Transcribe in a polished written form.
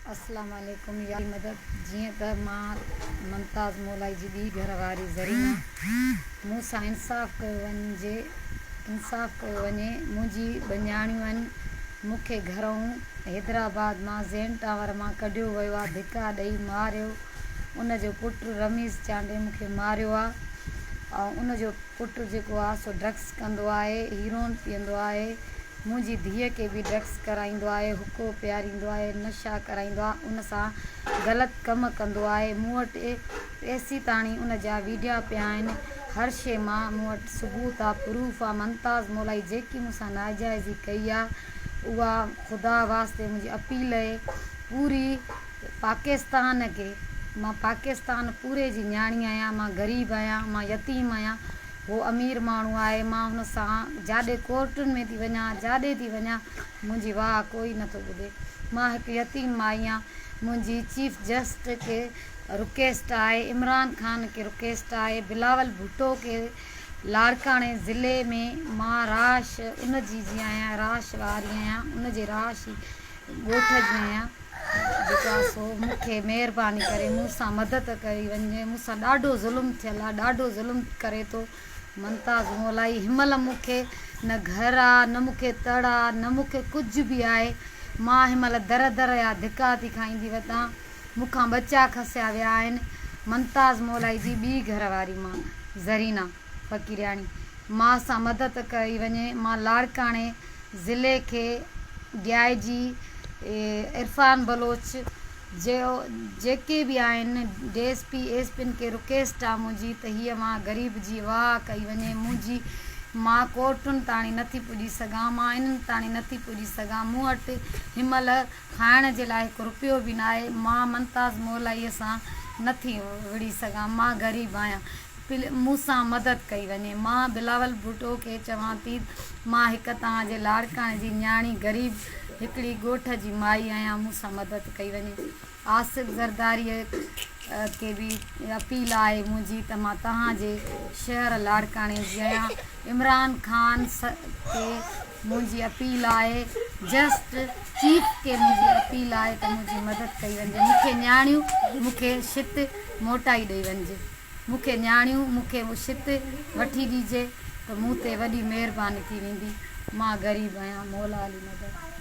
अस्सलाम वालेकुम। या मदद जीअं त मां मुमताज़ मोलाई जी ॿी घरवारी ज़रीना मूंसां इंसाफ़ कयो वञे। मुंहिंजी ॿ न्याणियूं आहिनि। मूंखे घरों हैदराबाद मां ज़ैन टावर मां कढियो वियो आहे, धिका ॾेई मारियो। उनजो पुटु रमीज़ चांडे मूंखे मारियो आहे ऐं उनजो पुटु जेको आहे सो ड्रग्स कंदो आहे, हीरोइन पीअंदो आहे। मुंहिंजी धीअ खे बि ड्रग्स कराईंदो आहे, हुको पीआरींदो आहे, नशा कराईंदो आहे, उन सां ग़लति कमु कंदो आहे। मूं वटि एसी ताणी उन जा वीडिया पिया आहिनि। हर शइ मां मूं वटि सबूत आहे, प्रूफ आहे। मुमताज़ मोलाई जेकी मूंसां नाजाइज़ी कई आहे उहा ख़ुदा वास्ते मुंहिंजी अपील आहे पूरी पाकिस्तान खे। मां पाकिस्तान पूरे जी न्याणी आहियां, मां ग़रीब आहियां, मां यतीम आहियां। उहो अमीर माण्हू आहे, मां हुन सां जाॾे कोर्टुनि में थी वञा, जाॾे थी वञा, मुंहिंजी वाह कोई नथो ॿुधे। मां हिकु यतीम माई आहियां। मुंहिंजी चीफ जस्टिस खे रिक्वेस्ट आहे, इमरान ख़ान खे रिक्वेस्ट आहे, बिलावल भुट्टो खे। लाड़काणे ज़िले में मां राश उन जी जीअं आहियां, राश वारी आहियां, उन जे राश ॻोठ जी आहियां। जेको आहे सो मूंखे महिरबानी करे मूंसां मदद कई वञे। मूंसां ॾाढो ज़ुल्म थियल आहे, ॾाढो ज़ुल्म करे थो मुमताज़ मोलाई। हिनमहिल मूंखे न घर आहे, न मूंखे तड़ आहे, न मूंखे कुझु बि आहे। मां हिनमहिल दर दर जा धिका थी खाईंदी वठां। मूंखां बचा खसिया विया आहिनि। मुमताज़ मोलाई जी ॿी घरवारी मां ज़रीना फ़कीरियाणी, मां सां मदद कई वञे। मां लाड़काणे ज़िले खे DIG इरफान बलोच जेके बि आहिनि DSP एसपिन खे रिक्वेस्ट आहे मुंहिंजी त हीअ मां ग़रीब जी वाह कई वञे। मुंहिंजी मां कोर्टुनि ताणी नथी पुॼी सघां, मां इन्हनि ताणी नथी पुॼी सघां। मूं वटि हिनमहिल खाइण जे लाइ हिकु रुपयो बि न आहे। मां मुमताज़ मोलाईअ सां नथी विड़ी सघां, मां ग़रीब आहियां। मूंसां मदद कई वञे। मां बिलावल भुट्टो खे चवां थी, मां हिकु तव्हांजे लाड़काणे जी न्याणी ग़रीब हिकिड़ी ॻोठ जी माई आहियां, मूंसां मदद कई वञे। आसिफ़ ज़रदारीअ खे बि अपील आहे मुंहिंजी त मां तव्हांजे शहर लाड़काणे जी आहियां। इमरान ख़ान खे मुंहिंजी अपील आहे, जस्ट चीफ खे मुंहिंजी अपील आहे त मुंहिंजी मदद कई वञे। मूंखे न्याणियूं, मूंखे शित मोटाई ॾेई वञिजे। मूंखे न्याणियूं, मूंखे शित वठी ॾिजे त मूं ते वॾी महिरबानी थी वेंदी। मां ग़रीब आहियां, मौला अली मदद।